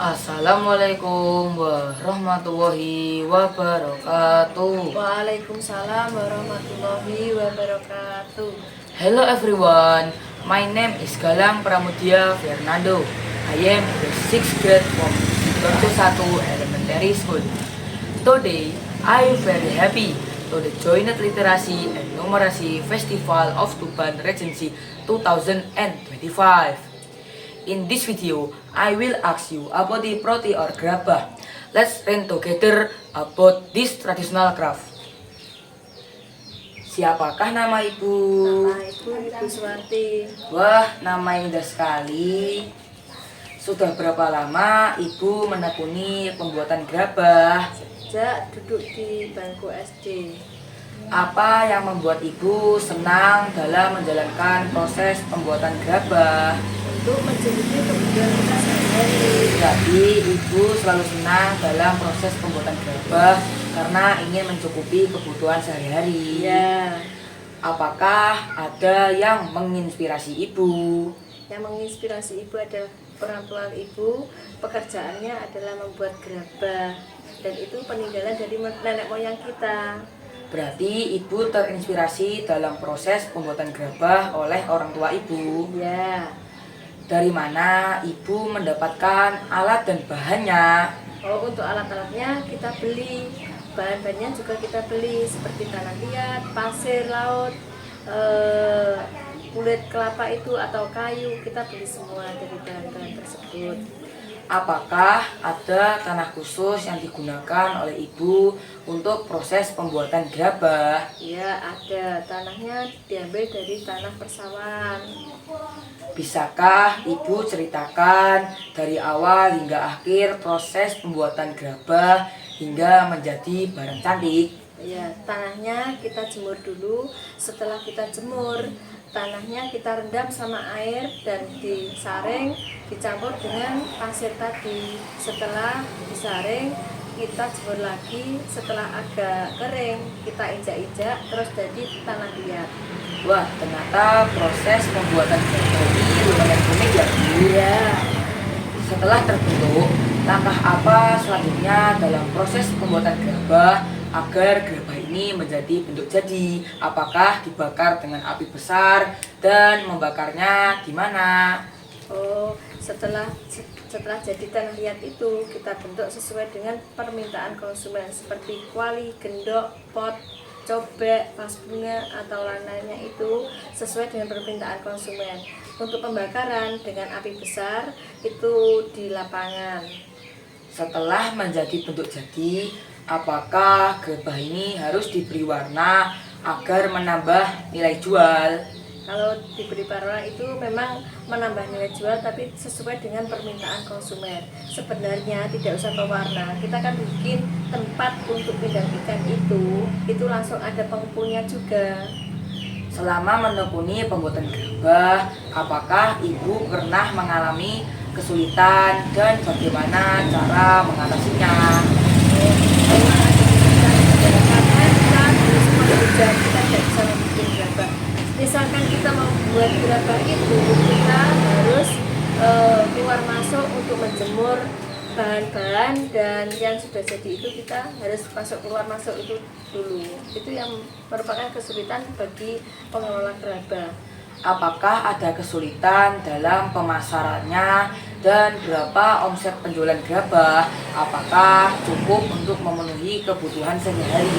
Assalamualaikum warahmatullahi wabarakatuh. Waalaikumsalam warahmatullahi wabarakatuh. Hello everyone, my name is Galang Pramudia Fernando. I am the 6th grade from Sidoarjo 1 Elementary School. Today, I am very happy to the Joint Literasi and Numerasi Festival of Tuban Regency 2025. In this video, I will ask you about the proti or gerabah. Let's learn together about this traditional craft. Siapakah nama ibu? Nama Ibu Suwarti. Wah, nama indah sekali. Sudah berapa lama ibu menekuni pembuatan gerabah? Sejak duduk di bangku SD. Apa yang membuat ibu senang dalam menjalankan proses pembuatan gerabah? Untuk mencukupi kebutuhan kita sehari-hari. Jadi ibu selalu senang dalam proses pembuatan gerabah karena ingin mencukupi kebutuhan sehari-hari. Ya, Apakah ada yang menginspirasi ibu? yang menginspirasi ibu adalah orang tua ibu. Pekerjaannya adalah membuat gerabah dan itu peninggalan dari nenek moyang kita. Berarti ibu terinspirasi dalam proses pembuatan gerabah oleh orang tua ibu. Ya. Dari mana ibu mendapatkan alat dan bahannya? Oh, untuk alat-alatnya kita beli, bahan-bahannya juga kita beli seperti tanah liat, pasir laut, kulit kelapa itu atau kayu, kita beli semua dari bahan-bahan tersebut. Apakah ada tanah khusus yang digunakan oleh ibu untuk proses pembuatan gerabah? Ya, ada, tanahnya diambil dari tanah persawahan. Bisakah ibu ceritakan dari awal hingga akhir proses pembuatan gerabah hingga menjadi barang cantik? Ya, tanahnya kita jemur dulu. Setelah kita jemur, tanahnya kita rendam sama air dan disaring, dicampur dengan pasir tadi. Setelah disaring, kita jemur lagi. Setelah agak kering, kita injak-injak, terus jadi tanah liat. Wah, ternyata proses pembuatan gerabah ini lumayan rumit ya Bu. Iya. Setelah terbentuk, langkah apa selanjutnya dalam proses pembuatan gerabah agar gerabah ini menjadi bentuk jadi? Apakah dibakar dengan api besar dan membakarnya gimana? Oh, setelah jadi tanah liat itu kita bentuk sesuai dengan permintaan konsumen seperti kuali, gendok, pot, cobek, vas bunga atau lainnya itu sesuai dengan permintaan konsumen. Untuk pembakaran dengan api besar itu di lapangan. Setelah menjadi bentuk jadi, apakah gerabah ini harus diberi warna agar menambah nilai jual? Kalau diberi warna itu memang menambah nilai jual tapi sesuai dengan permintaan konsumen. Sebenarnya tidak usah pewarna. Kita kan bikin tempat untuk pindang ikan itu langsung ada pengumpulnya juga. Selama menekuni pembuatan gerabah, apakah ibu pernah mengalami kesulitan dan bagaimana cara mengatasinya? Karena kita harus mengujar, kita tidak bisa membuat gerabah. Misalkan kita membuat gerabah itu, kita harus keluar masuk untuk menjemur bahan-bahan dan yang sudah jadi itu kita harus masuk keluar masuk itu dulu. Itu yang merupakan kesulitan bagi pengelola gerabah. Apakah ada kesulitan dalam pemasarannya dan berapa omset penjualan gerabah? Apakah cukup untuk memenuhi kebutuhan sehari-hari?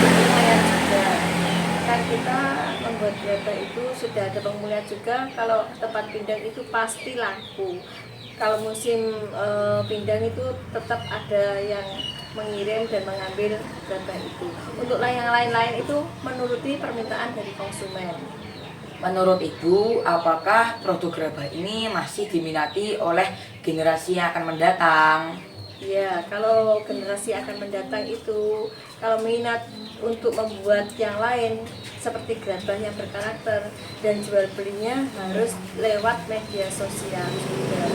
Lumayan juga. Kan kita membuat gerabah itu sudah ada pengumpulan juga. Kalau tempat pindang itu pasti laku. Kalau musim pindang itu tetap ada yang mengirim dan mengambil gerabah itu. Untuk yang lain-lain itu menuruti permintaan dari konsumen. Menurut ibu, apakah produk gerabah ini masih diminati oleh generasi yang akan mendatang? Ya, kalau generasi akan mendatang itu, kalau minat untuk membuat yang lain seperti gerabah yang berkarakter dan jual belinya harus lewat media sosial juga.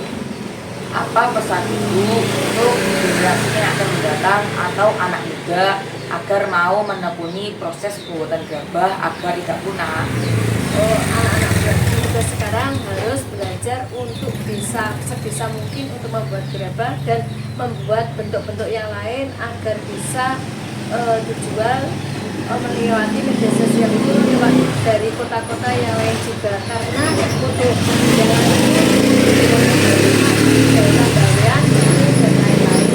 Apa pesan ibu untuk generasi yang akan mendatang atau anak muda agar mau menekuni proses pembuatan gerabah agar tidak punah? Oh, anak-anak muda tugas sekarang harus belajar untuk bisa sebisa mungkin untuk membuat gerabah dan membuat bentuk-bentuk yang lain agar bisa dijual melewati media sosial itu lewat dari kota-kota yang lain juga, karena untuk jalan ini daerah Bawean dan lain-lain.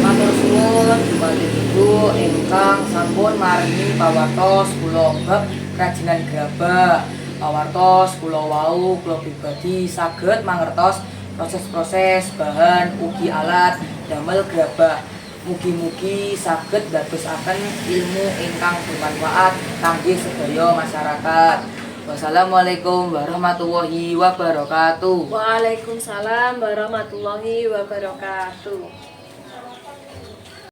Matur suwun dumateng Ibu ingkang sampun maringi pawartos kula bab kerajinan gerabah. Pawartos kula wau kula pribadi saged mangertos proses-proses bahan ugi alat damel gerabah. Mugi-mugi saged dadosaken ilmu ingkang bermanfaat kangge sedaya masyarakat. Wassalamualaikum warahmatullahi wabarakatuh. Waalaikumsalam warahmatullahi wabarakatuh.